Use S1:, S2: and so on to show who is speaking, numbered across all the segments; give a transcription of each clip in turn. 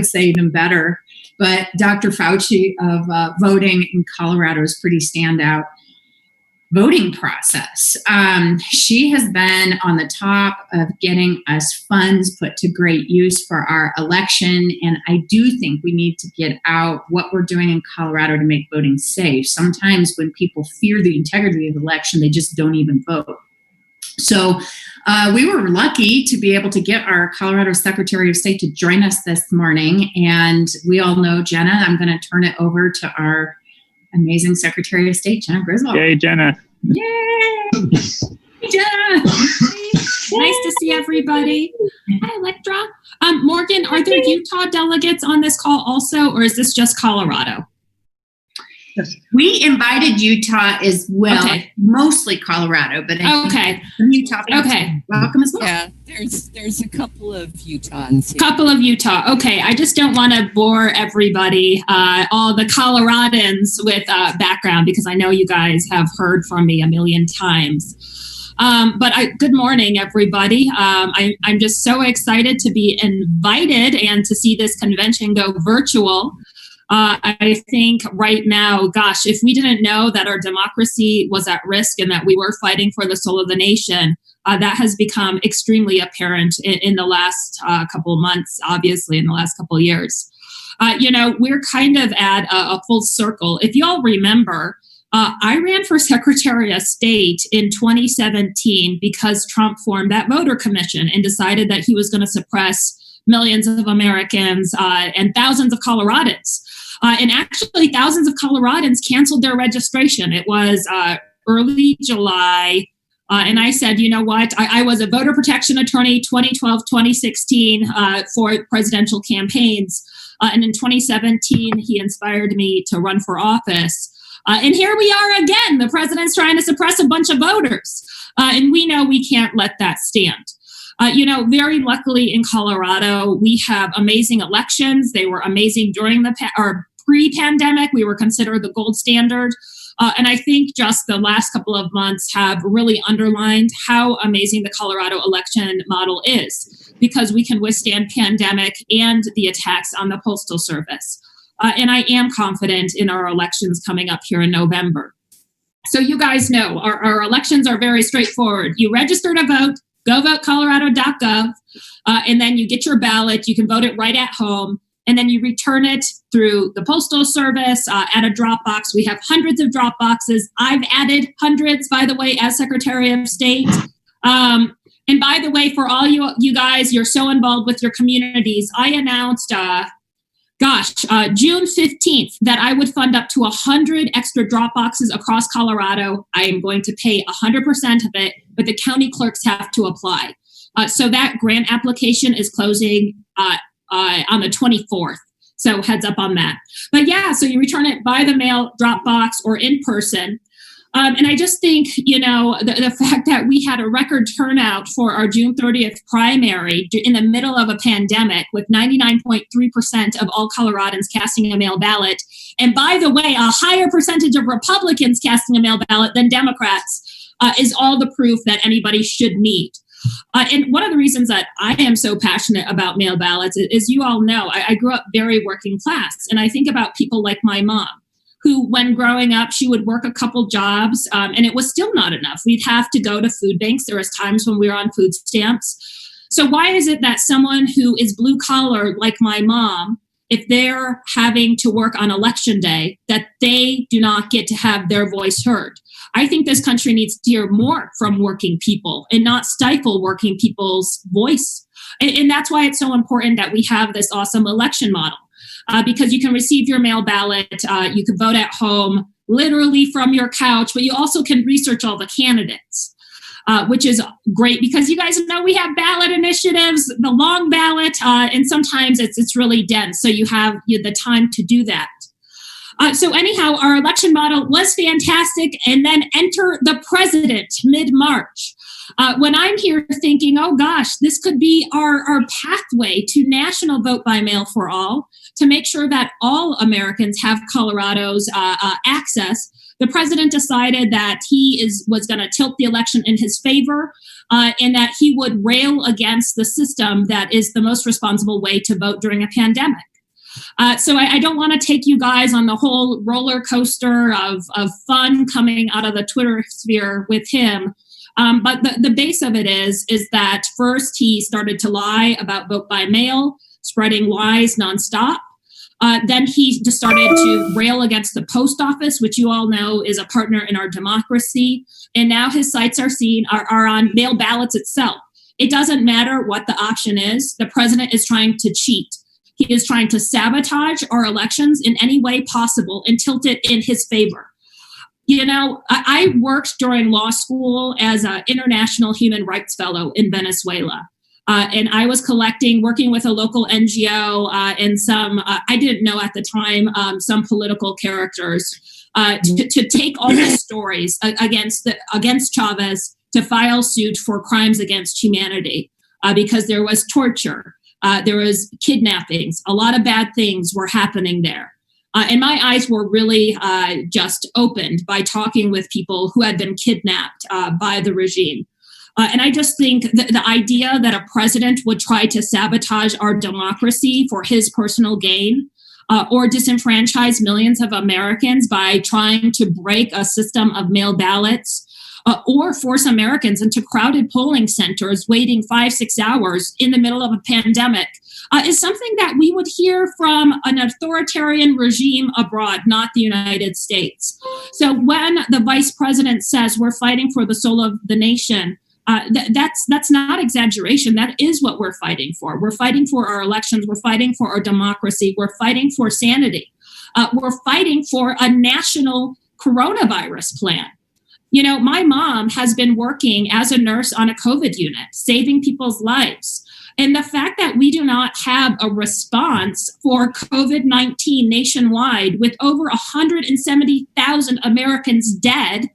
S1: say even better. But Dr. Fauci of voting in Colorado is pretty standout. Voting process. She has been on the top of getting us funds put to great use for our election. And I do think we need to get out what we're doing in Colorado to make voting safe. Sometimes when people fear the integrity of the election, they just don't even vote. So we were lucky to be able to get our Colorado Secretary of State to join us this morning. And we all know Jena. I'm going to turn it over to our amazing Secretary of State, Jena Griswold.
S2: Yay, Jena.
S1: Yay! Hey, Jena.
S3: Nice to see everybody. Hi, Electra. Morgan, are there Utah delegates on this call also, or is this just Colorado?
S1: We invited Utah as well, mostly Colorado, but
S3: okay,
S1: Utah.
S3: Okay,
S1: welcome as well.
S4: Yeah, there's a couple of Utahns here.
S3: Couple of Utah. Okay, I just don't want to bore everybody, all the Coloradans, with background because I know you guys have heard from me a million times. But good morning, everybody. I'm just so excited to be invited and to see this convention go virtual. I think right now, gosh, if we didn't know that our democracy was at risk and that we were fighting for the soul of the nation, that has become extremely apparent in the last couple of months, obviously, in the last couple of years. We're kind of at a full circle. If you all remember, I ran for Secretary of State in 2017 because Trump formed that voter commission and decided that he was going to suppress millions of Americans and thousands of Coloradans. And actually, thousands of Coloradans canceled their registration. It was early July. And I said, you know what? I was a voter protection attorney 2012, 2016 for presidential campaigns. And in 2017, he inspired me to run for office. And here we are again. The president's trying to suppress a bunch of voters. And we know we can't let that stand. Very luckily in Colorado, we have amazing elections. They were amazing during pre-pandemic. We were considered the gold standard. And I think just the last couple of months have really underlined how amazing the Colorado election model is, because we can withstand pandemic and the attacks on the Postal Service. And I am confident in our elections coming up here in November. So you guys know our elections are very straightforward. You register to vote. GoVoteColorado.gov, and then you get your ballot. You can vote it right at home, and then you return it through the Postal Service at a drop box. We have hundreds of drop boxes. I've added hundreds, by the way, as Secretary of State. And by the way, for all you guys, you're so involved with your communities. I announced, June 15th, that I would fund up to 100 extra drop boxes across Colorado. I am going to pay 100% of it, but the county clerks have to apply. So that grant application is closing on the 24th. So heads up on that. But yeah, so you return it by the mail, drop box, or in person. And I just think, the fact that we had a record turnout for our June 30th primary in the middle of a pandemic with 99.3% of all Coloradans casting a mail ballot. And by the way, a higher percentage of Republicans casting a mail ballot than Democrats is all the proof that anybody should need. And one of the reasons that I am so passionate about mail ballots is you all know, I grew up very working class. And I think about people like my mom, who, when growing up, she would work a couple jobs, and it was still not enough. We'd have to go to food banks. There was times when we were on food stamps. So why is it that someone who is blue collar, like my mom, if they're having to work on election day, that they do not get to have their voice heard? I think this country needs to hear more from working people and not stifle working people's voice. And that's why it's so important that we have this awesome election model. Because you can receive your mail ballot, you can vote at home, literally from your couch, but you also can research all the candidates, which is great because you guys know we have ballot initiatives, the long ballot, and sometimes it's really dense, so you have the time to do that. So anyhow, our election model was fantastic, and then enter the president mid-March. When I'm here thinking, oh gosh, this could be our pathway to national vote by mail for all, to make sure that all Americans have Colorado's access, the president decided that he was going to tilt the election in his favor, and that he would rail against the system that is the most responsible way to vote during a pandemic. So I don't want to take you guys on the whole roller coaster of fun coming out of the Twitter sphere with him. But the base of it is that first he started to lie about vote by mail, spreading lies nonstop. Then he just started to rail against the post office, which you all know is a partner in our democracy. And now his sights are on mail ballots itself. It doesn't matter what the option is. The president is trying to cheat. He is trying to sabotage our elections in any way possible and tilt it in his favor. You know, I worked during law school as an international human rights fellow in Venezuela. And I was working with a local NGO and some, I didn't know at the time, some political characters to take all the stories against Chavez to file suit for crimes against humanity because there was torture. There was kidnappings. A lot of bad things were happening there. And my eyes were really just opened by talking with people who had been kidnapped by the regime. And I just think the idea that a president would try to sabotage our democracy for his personal gain or disenfranchise millions of Americans by trying to break a system of mail ballots or force Americans into crowded polling centers waiting 5-6 hours in the middle of a pandemic is something that we would hear from an authoritarian regime abroad, not the United States. So when the vice president says we're fighting for the soul of the nation, that's not exaggeration. That is what we're fighting for. We're fighting for our elections. We're fighting for our democracy. We're fighting for sanity. We're fighting for a national coronavirus plan. You know, my mom has been working as a nurse on a COVID unit, saving people's lives. And the fact that we do not have a response for COVID-19 nationwide with over 170,000 Americans dead,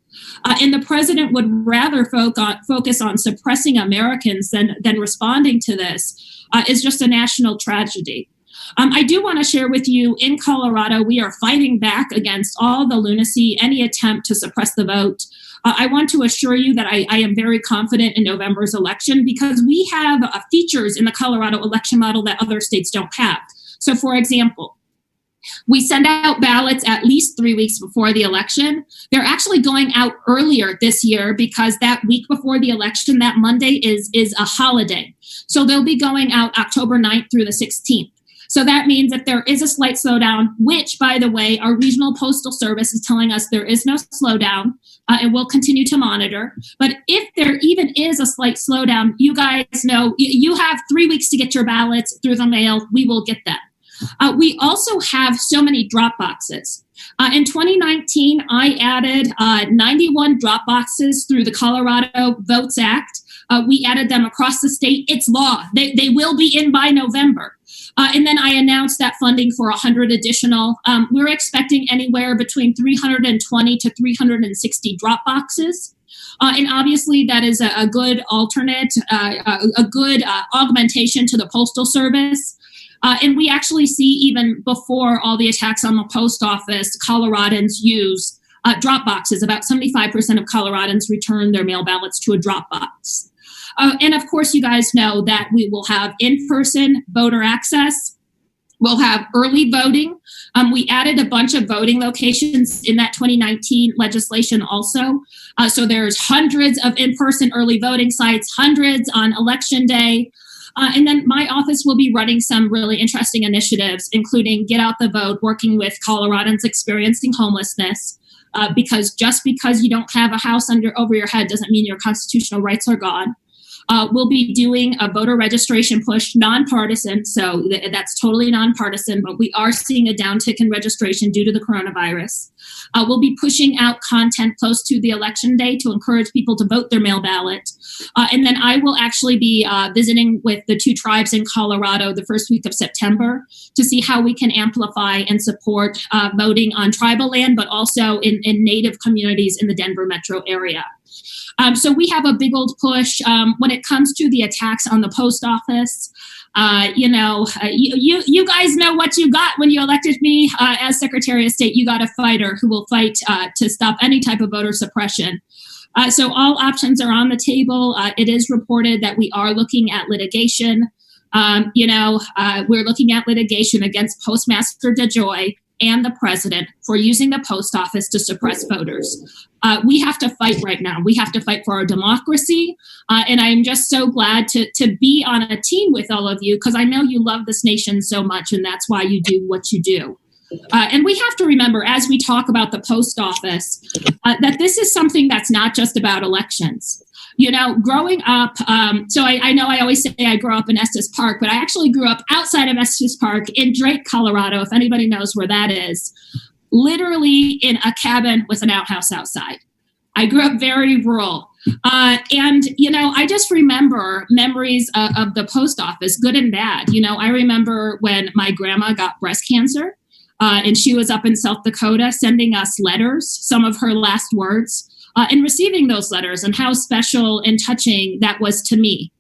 S3: and the president would rather focus on suppressing Americans than responding to this is just a national tragedy. I do want to share with you, in Colorado, we are fighting back against all the lunacy, any attempt to suppress the vote. I want to assure you that I am very confident in November's election because we have features in the Colorado election model that other states don't have. So, for example, we send out ballots at least 3 weeks before the election. They're actually going out earlier this year because that week before the election, that Monday is a holiday. So they'll be going out October 9th through the 16th. So that means if there is a slight slowdown, which, by the way, our regional postal service is telling us there is no slowdown, and we'll continue to monitor. But if there even is a slight slowdown, you guys know you have 3 weeks to get your ballots through the mail. We will get them. We also have so many drop boxes. In 2019, I added 91 drop boxes through the Colorado Votes Act. We added them across the state. It's law. They will be in by November. And then I announced that funding for 100 additional. We're expecting anywhere between 320 to 360 drop boxes. And obviously that is a good alternate, a good augmentation to the Postal Service. And we actually see, even before all the attacks on the post office, Coloradans use drop boxes. About 75% of Coloradans return their mail ballots to a drop box. And of course, you guys know that we will have in-person voter access. We'll have early voting. We added a bunch of voting locations in that 2019 legislation also. So there's hundreds of in-person early voting sites, hundreds on election day. And then my office will be running some really interesting initiatives, including Get Out the Vote, working with Coloradans experiencing homelessness. Because just because you don't have a house over your head doesn't mean your constitutional rights are gone. We'll be doing a voter registration push, nonpartisan, so that's totally nonpartisan, but we are seeing a downtick in registration due to the coronavirus. We'll be pushing out content close to the election day to encourage people to vote their mail ballot. And then I will actually be visiting with the 2 tribes in Colorado the first week of September to see how we can amplify and support voting on tribal land, but also in Native communities in the Denver metro area. So we have a big old push when it comes to the attacks on the post office. You guys know what you got when you elected me as Secretary of State. You got a fighter who will fight to stop any type of voter suppression. So all options are on the table. It is reported that we are looking at litigation. We're looking at litigation against Postmaster DeJoy and the president for using the post office to suppress voters. We have to fight right now. We have to fight for our democracy. And I'm just so glad to be on a team with all of you, because I know you love this nation so much, and that's why you do what you do. And we have to remember, as we talk about the post office, that this is something that's not just about elections. Growing up, so I know I always say I grew up in Estes Park, but I actually grew up outside of Estes Park in Drake, Colorado, if anybody knows where that is, literally in a cabin with an outhouse outside. I grew up very rural. I just remember memories of the post office, good and bad. I remember when my grandma got breast cancer, and she was up in South Dakota sending us letters, some of her last words. And receiving those letters, and how special and touching that was to me.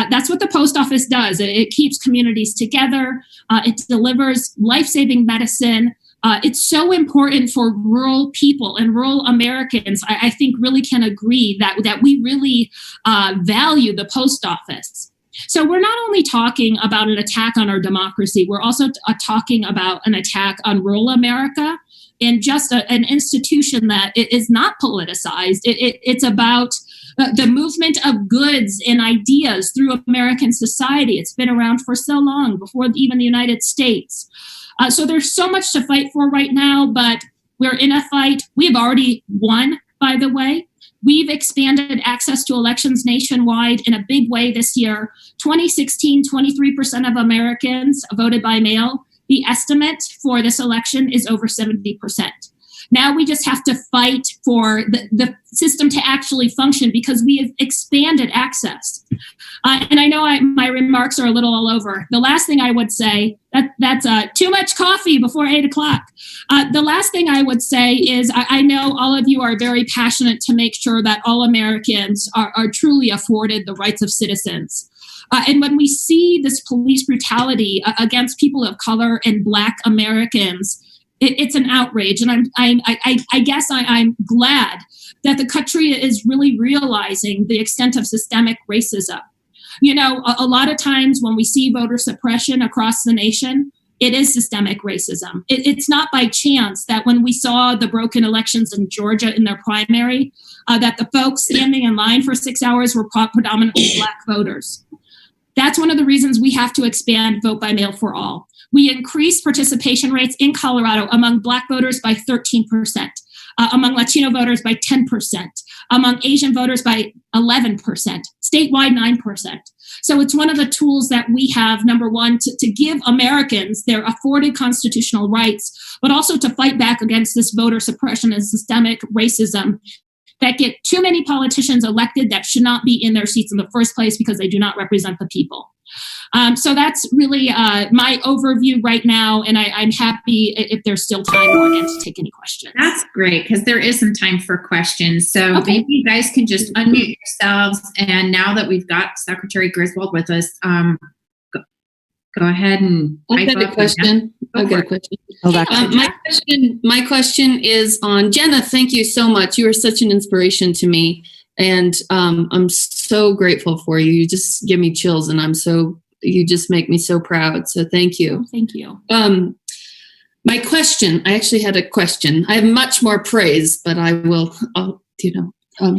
S3: That's what the post office does. It keeps communities together. It delivers life-saving medicine. It's so important for rural people and rural Americans. I think really can agree that we really value the post office. So we're not only talking about an attack on our democracy, we're also talking about an attack on rural America, and just an institution that is not politicized. It's about the movement of goods and ideas through American society. It's been around for so long, before even the United States. So there's so much to fight for right now, but we're in a fight. We've already won, by the way. We've expanded access to elections nationwide in a big way this year. 2016, 23% of Americans voted by mail. The estimate for this election is over 70%. Now we just have to fight for the system to actually function, because we have expanded access. And I know my remarks are a little all over. The last thing I would say, that's too much coffee before 8 o'clock. The last thing I would say is I know all of you are very passionate to make sure that all Americans are truly afforded the rights of citizens. And when we see this police brutality against people of color and Black Americans, it's an outrage. And I guess I'm glad that the country is really realizing the extent of systemic racism. A lot of times when we see voter suppression across the nation, it is systemic racism. It's not by chance that when we saw the broken elections in Georgia in their primary, that the folks standing in line for 6 hours were predominantly Black voters. That's one of the reasons we have to expand vote by mail for all. We increased participation rates in Colorado among Black voters by 13%, among Latino voters by 10%, among Asian voters by 11%, statewide 9%. So it's one of the tools that we have, number one, to give Americans their afforded constitutional rights, but also to fight back against this voter suppression and systemic racism that get too many politicians elected that should not be in their seats in the first place because they do not represent the people. So that's really my overview right now, and I'm happy if there's still time again to take any questions.
S1: That's great, because there is some time for questions. So maybe you guys can just unmute yourselves, and now that we've got Secretary Griswold with us, go ahead and
S2: I've got a question. My question is on Jena. Thank you so much. You are such an inspiration to me, and I'm so grateful for you. You just give me chills, and you just make me so proud. So thank you.
S3: Thank you.
S2: My question. I actually had a question. I have much more praise, but I'll call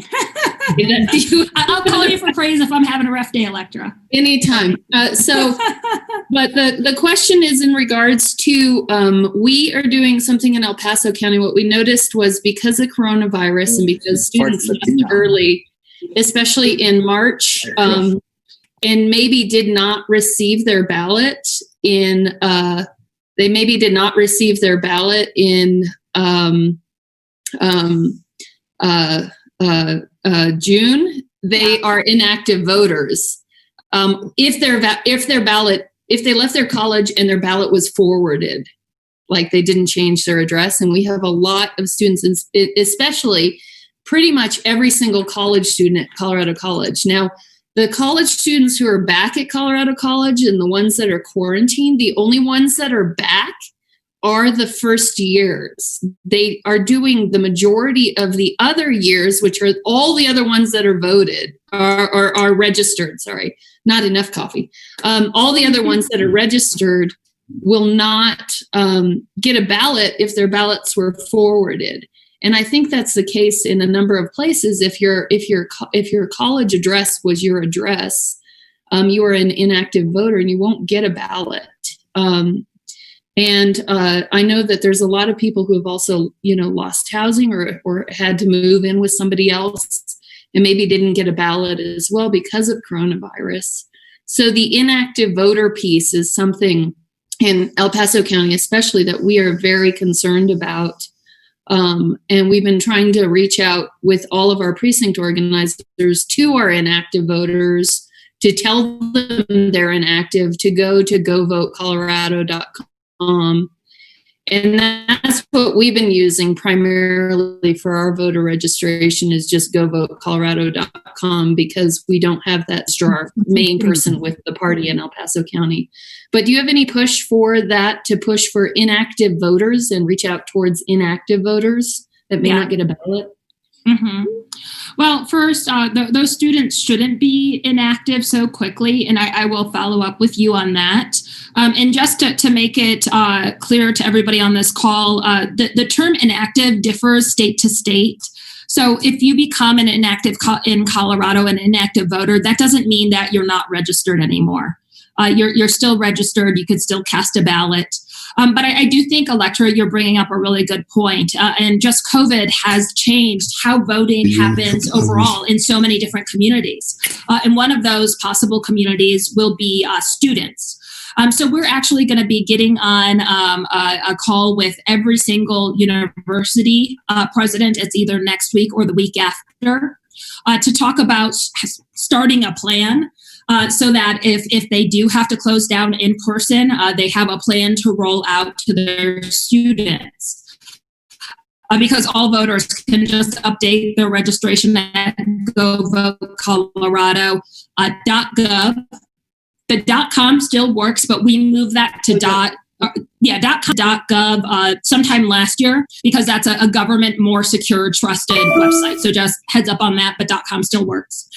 S3: you for praise if I'm having a rough day, Electra.
S2: Anytime. But the question is in regards to, we are doing something in El Paso County. What we noticed was because of coronavirus and because students left early, especially in March, and maybe did not receive their ballot in, June, they are inactive voters. If they left their college and their ballot was forwarded, like they didn't change their address, and we have a lot of students, especially pretty much every single college student at Colorado College. Now, the college students who are back at Colorado College and the ones that are quarantined, the only ones that are back are the first years. They are doing the majority of the other years, which are all the other ones that are voted are registered. Sorry, not enough coffee. All the other ones that are registered will not get a ballot if their ballots were forwarded. And I think that's the case in a number of places. If your college address was your address, you are an inactive voter and you won't get a ballot. And I know that there's a lot of people who have also, lost housing or had to move in with somebody else and maybe didn't get a ballot as well because of coronavirus. So the inactive voter piece is something in El Paso County, especially, that we are very concerned about. And we've been trying to reach out with all of our precinct organizers to our inactive voters to tell them they're inactive, to go to govotecolorado.com. And that's what we've been using primarily for our voter registration, is just govotecolorado.com, because we don't have that our main person with the party in El Paso County. But do you have any push for that, to push for inactive voters and reach out towards inactive voters that may not get a ballot?
S3: Mm-hmm. Well, first, those students shouldn't be inactive so quickly, and I will follow up with you on that. And just to make it clear to everybody on this call, the term inactive differs state to state. So if you become an inactive in Colorado, an inactive voter, that doesn't mean that you're not registered anymore. You're still registered. You could still cast a ballot. But I do think, Electra, you're bringing up a really good point. And just COVID has changed how voting happens overall in so many different communities. And one of those possible communities will be students. So we're actually going to be getting on a call with every single university president. It's either next week or the week after, to talk about starting a plan. So that if they do have to close down in person, they have a plan to roll out to their students. Because all voters can just update their registration at govotecolorado.gov. The .com still works, but we moved that to .gov sometime last year, because that's a government, more secure, trusted website. So just heads up on that, but .com still works.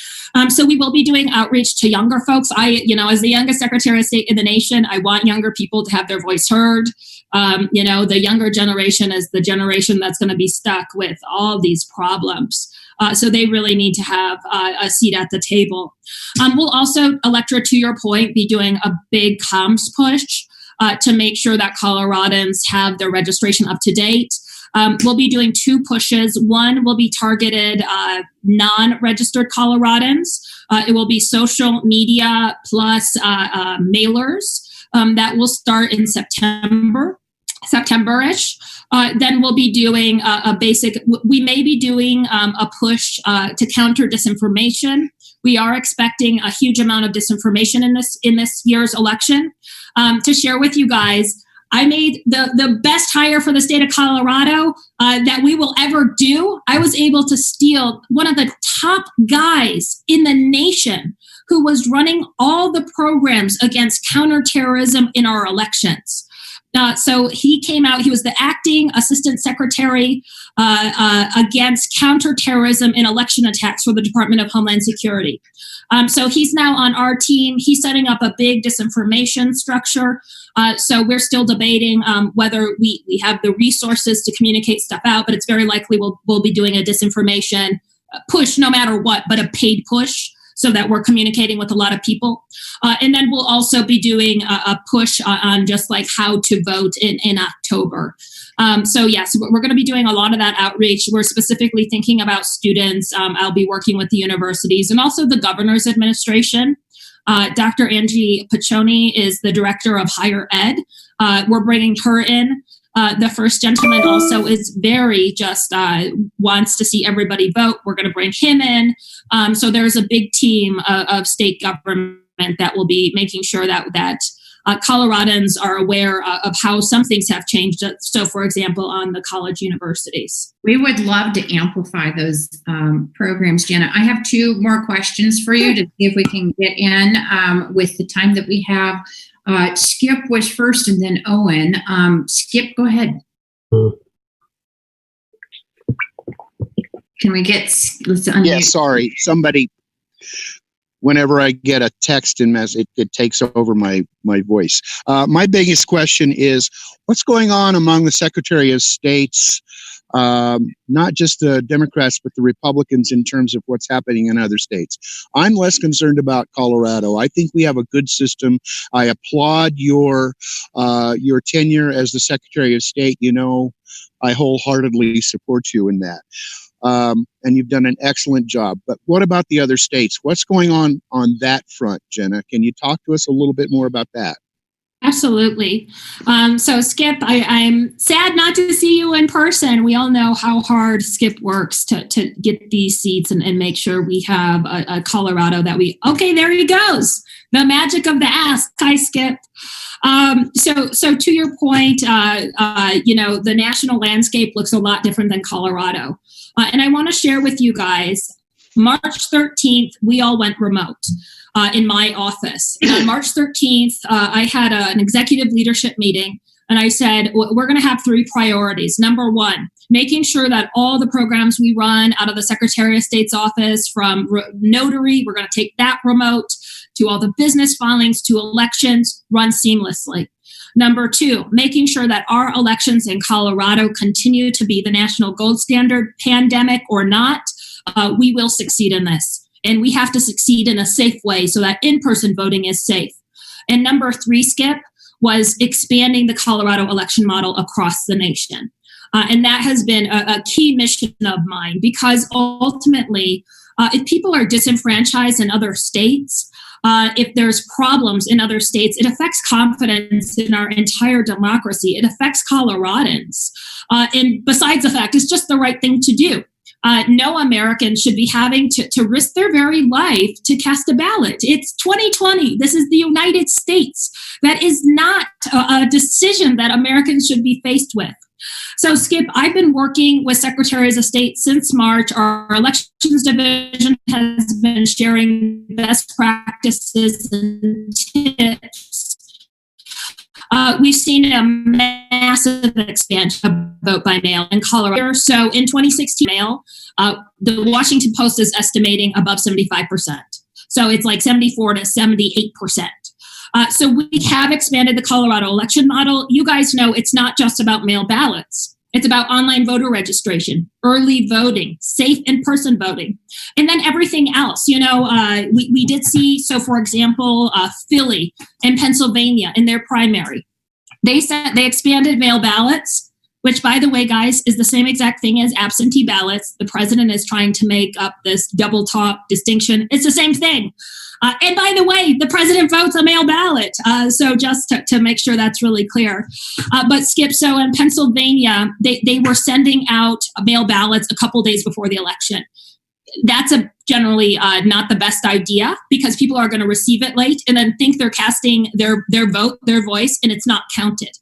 S3: So we will be doing outreach to younger folks. As the youngest Secretary of State in the nation, I want younger people to have their voice heard. The younger generation is the generation that's going to be stuck with all these problems. So they really need to have a seat at the table. We'll also, Electra, to your point, be doing a big comms push to make sure that Coloradans have their registration up to date. We'll be doing two pushes. One will be targeted non-registered Coloradans. It will be social media plus mailers that will start in September-ish. Then we'll be doing we may be doing a push to counter disinformation. We are expecting a huge amount of disinformation in this year's election. To share with you guys, I made the best hire for the state of Colorado that we will ever do. I was able to steal one of the top guys in the nation who was running all the programs against counterterrorism in our elections. So he came out, he was the acting assistant secretary against counterterrorism and election attacks for the Department of Homeland Security. So he's now on our team. He's setting up a big disinformation structure. So we're still debating whether we have the resources to communicate stuff out, but it's very likely we'll be doing a disinformation push no matter what, but a paid push, so that we're communicating with a lot of people. And then we'll also be doing a push on just like how to vote in October. So yes, we're going to be doing a lot of that outreach. We're specifically thinking about students. I'll be working with the universities and also the governor's administration. Dr. Angie Piccioni is the director of higher ed. We're bringing her in. The first gentleman also is very wants to see everybody vote. We're going to bring him in. So there's a big team of state government that will be making sure that Coloradans are aware of how some things have changed. So, for example, on the college universities.
S1: We would love to amplify those programs, Jena. I have two more questions for you to see if we can get in with the time that we have. Skip was first and then Owen. Skip, go ahead. Can we get, let's unmute.
S5: Yeah, sorry. Somebody, whenever I get a text and message, it takes over my voice. My biggest question is, what's going on among the Secretary of States, not just the Democrats, but the Republicans in terms of what's happening in other states? I'm less concerned about Colorado. I think we have a good system. I applaud your tenure as the Secretary of State. You know, I wholeheartedly support you in that. And you've done an excellent job. But what about the other states? What's going on that front, Jena? Can you talk to us a little bit more about that?
S3: Absolutely. So Skip, I'm sad not to see you in person. We all know how hard Skip works to get these seats and make sure we have a Colorado that okay, there he goes. The magic of the ask. Hi, Skip. So to your point, the national landscape looks a lot different than Colorado. And I want to share with you guys, March 13th, we all went remote in my office. And on March 13th, I had an executive leadership meeting, and I said, we're going to have 3 priorities. Number 1, making sure that all the programs we run out of the Secretary of State's office, from notary, we're going to take that remote, to all the business filings, to elections, run seamlessly. Number 2, making sure that our elections in Colorado continue to be the national gold standard, pandemic or not. We will succeed in this. And we have to succeed in a safe way so that in-person voting is safe. And number 3, Skip, was expanding the Colorado election model across the nation. And that has been a key mission of mine, because ultimately, if people are disenfranchised in other states, if there's problems in other states, it affects confidence in our entire democracy. It affects Coloradans. And besides the fact, it's just the right thing to do. No American should be having to risk their very life to cast a ballot. It's 2020. This is the United States. That is not a decision that Americans should be faced with. So, Skip, I've been working with Secretaries of State since March. Our elections division has been sharing best practices and tips. We've seen a massive expansion of vote by mail in Colorado. So in 2016, mail, the Washington Post is estimating above 75%. So it's like 74 to 78%. So we have expanded the Colorado election model. You guys know it's not just about mail ballots. It's about online voter registration, early voting, safe in-person voting, and then everything else. We did see, so for example, Philly and Pennsylvania in their primary, they expanded mail ballots, which, by the way, guys, is the same exact thing as absentee ballots. The president is trying to make up this double top distinction. It's the same thing. And by the way, the president votes a mail ballot. So just to make sure that's really clear. But Skip, so in Pennsylvania, they were sending out mail ballots a couple days before the election. That's generally not the best idea, because people are going to receive it late and then think they're casting their vote, their voice, and it's not counted.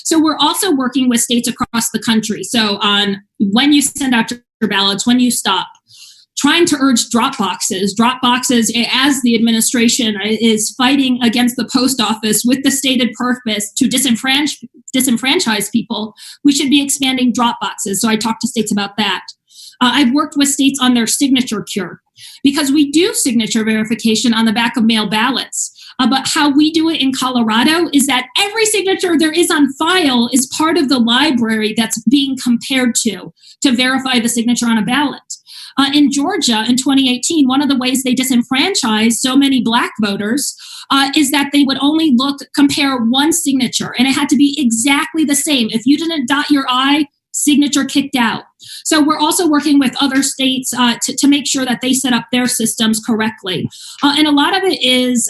S3: So we're also working with states across the country. So on when you send out your ballots, when you stop, trying to urge drop boxes, as the administration is fighting against the post office with the stated purpose to disenfranchise people, we should be expanding drop boxes. So I talked to states about that. I've worked with states on their signature cure, because we do signature verification on the back of mail ballots. But how we do it in Colorado is that every signature there is on file is part of the library that's being compared to verify the signature on a ballot. In Georgia in 2018, one of the ways they disenfranchised so many Black voters is that they would only compare one signature, and it had to be exactly the same. If you didn't dot your I, signature kicked out. So we're also working with other states to make sure that they set up their systems correctly. And a lot of it is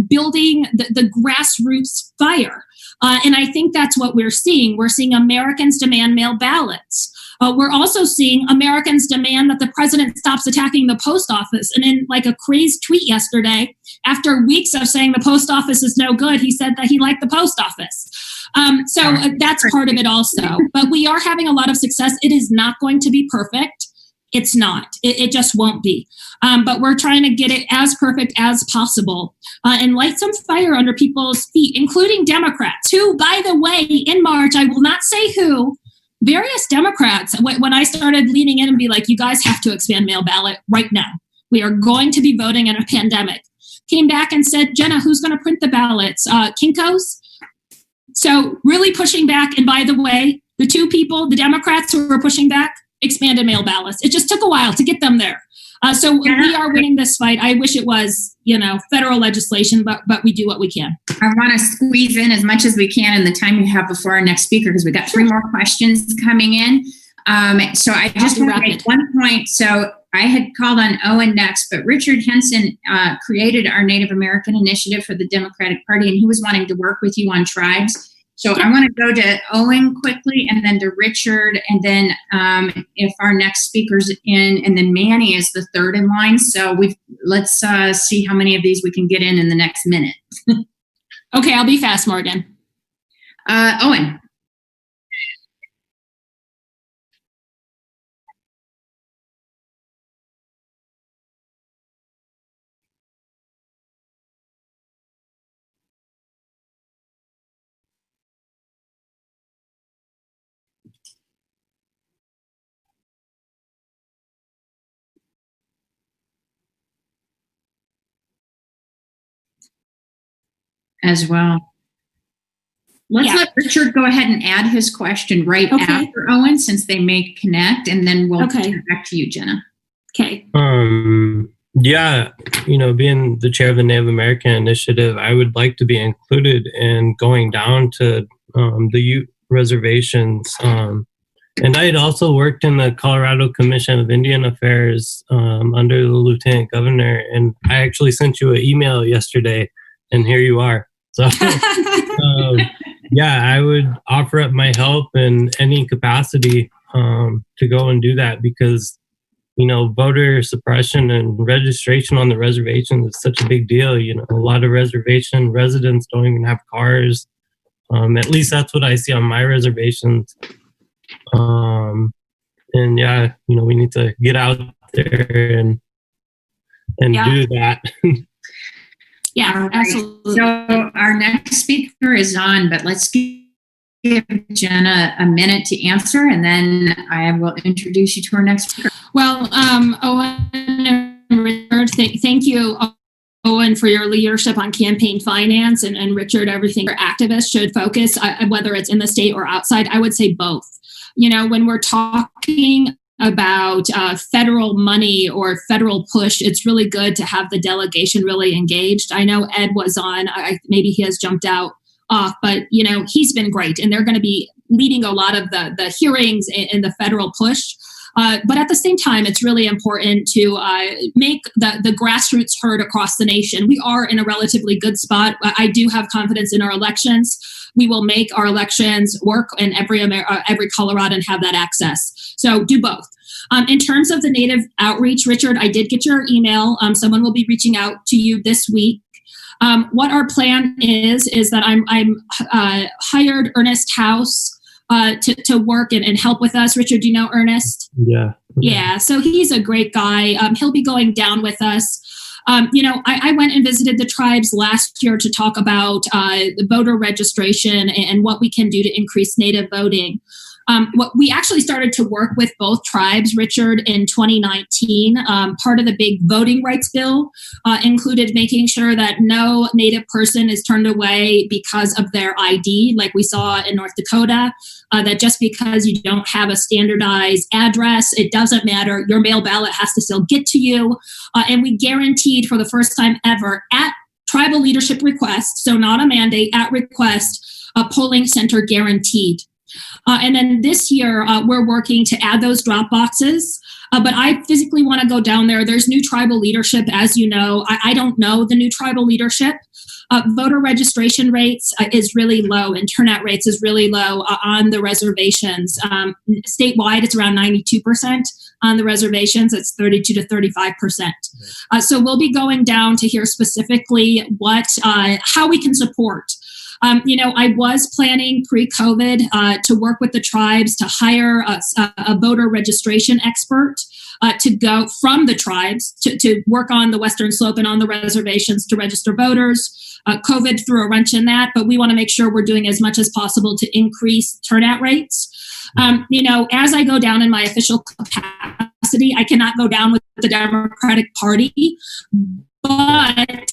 S3: building the grassroots fire. And I think that's what we're seeing. We're seeing Americans demand mail ballots. We're also seeing Americans demand that the president stops attacking the post office. And in like a crazed tweet yesterday, after weeks of saying the post office is no good, he said that he liked the post office. That's part of it also. But we are having a lot of success. It is not going to be perfect. It's not. It just won't be. But we're trying to get it as perfect as possible and light some fire under people's feet, including Democrats, who, by the way, in March, I will not say who, various Democrats, when I started leaning in and be like, you guys have to expand mail ballot right now. We are going to be voting in a pandemic. Came back and said, Jena, who's going to print the ballots? Kinko's? So really pushing back. And by the way, the two people, the Democrats who were pushing back, expanded mail ballots. It just took a while to get them there. So we are winning this fight. I wish it was, federal legislation, but we do what we can.
S1: I want to squeeze in as much as we can in the time you have before our next speaker, because we've got 3 more questions coming in. So I just want to make one point. So I had called on Owen next, but Richard Henson created our Native American Initiative for the Democratic Party, and he was wanting to work with you on tribes. So I want to go to Owen quickly, and then to Richard, and then if our next speaker's in, and then Manny is the third in line. So let's see how many of these we can get in the next minute.
S3: Okay, I'll be fast, Morgan.
S1: Owen. As well. Let's let Richard go ahead and add his question after Owen, since they may connect, and then we'll turn back to you, Jena.
S3: Okay.
S6: Being the chair of the Native American Initiative, I would like to be included in going down to the Ute reservations. And I had also worked in the Colorado Commission of Indian Affairs under the Lieutenant Governor, and I actually sent you an email yesterday, and here you are. So, I would offer up my help in any capacity to go and do that, because, voter suppression and registration on the reservation is such a big deal. A lot of reservation residents don't even have cars. At least that's what I see on my reservations. We need to get out there and do that.
S3: Yeah, absolutely.
S1: So our next speaker is on, but let's give Jena a minute to answer, and then I will introduce you to our next speaker.
S3: Well, Owen and Richard, thank you, Owen, for your leadership on campaign finance, and Richard, everything your activists should focus, whether it's in the state or outside. I would say both. When we're talking about federal money or federal push, it's really good to have the delegation really engaged. I know Ed was on, maybe he has jumped out off, but he's been great, and they're going to be leading a lot of the hearings in the federal push. But at the same time, it's really important to make the grassroots heard across the nation. We are in a relatively good spot. I do have confidence in our elections. We will make our elections work, and every Coloradan have that access. So do both. In terms of the Native outreach, Richard, I did get your email. Someone will be reaching out to you this week. What our plan is that I'm hired Ernest House to work and help with us. Richard, do you know Ernest?
S6: Yeah.
S3: Yeah, so he's a great guy. He'll be going down with us. I went and visited the tribes last year to talk about the voter registration and what we can do to increase Native voting. What we actually started to work with both tribes, Richard, in 2019. Part of the big voting rights bill included making sure that no Native person is turned away because of their ID, like we saw in North Dakota, that just because you don't have a standardized address, it doesn't matter. Your mail ballot has to still get to you. And we guaranteed for the first time ever at tribal leadership request, so not a mandate, at request, a polling center guaranteed. And then this year, we're working to add those drop boxes. But I physically want to go down there. There's new tribal leadership, as you know. I don't know the new tribal leadership. Voter registration rates is really low, and turnout rates is really low on the reservations. Statewide, it's around 92%. On the reservations, it's 32 to 35%. So we'll be going down to hear specifically how we can support. I was planning pre-COVID to work with the tribes to hire a voter registration expert to go from the tribes to work on the Western Slope and on the reservations to register voters. COVID threw a wrench in that, but we want to make sure we're doing as much as possible to increase turnout rates. As I go down in my official capacity, I cannot go down with the Democratic Party, but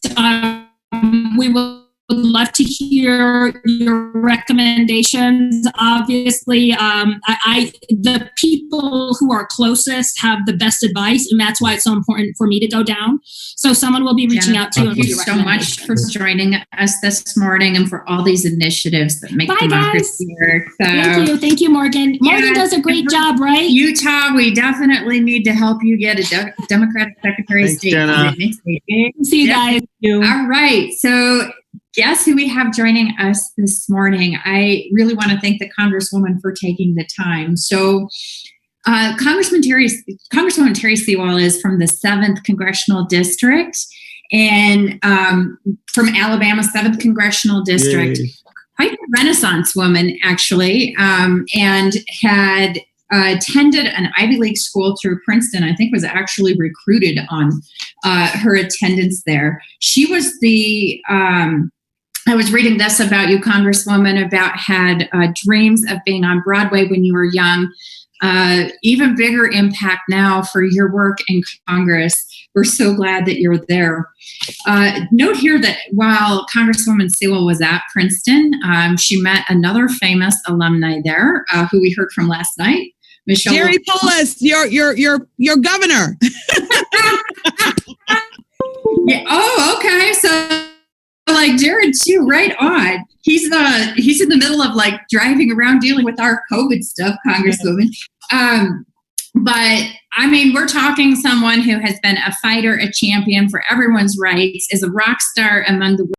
S3: we will love to hear your recommendations. Obviously, the people who are closest have the best advice, and that's why it's so important for me to go down. So someone will be reaching out to you.
S1: Thank you so much for joining us this morning and for all these initiatives that make democracy work. So,
S3: Thank you, Morgan. Morgan does a great job, right?
S1: Utah, we definitely need to help you get a Democratic Secretary of
S5: Thanks,
S1: State.
S5: Jena.
S3: See you guys.
S1: All right. So guess who we have joining us this morning? I really want to thank the Congresswoman for taking the time. So Congresswoman Terry Sewell is from the 7th Congressional District and from Alabama, 7th Congressional District.
S5: Yay.
S1: Quite a Renaissance woman, actually, and had attended an Ivy League school through Princeton. I think was actually recruited on her attendance there. She was I was reading this about you, Congresswoman, about had dreams of being on Broadway when you were young. Even bigger impact now for your work in Congress. We're so glad that you're there. Note here that while Congresswoman Sewell was at Princeton, she met another famous alumni there, who we heard from last night, Michelle.
S7: Jerry Polis, your governor.
S1: Yeah. Oh, okay. So like Jared too, right on. He's in the middle of like driving around dealing with our COVID stuff, Congresswoman. But I mean, we're talking someone who has been a fighter, a champion for everyone's rights, is a rock star among the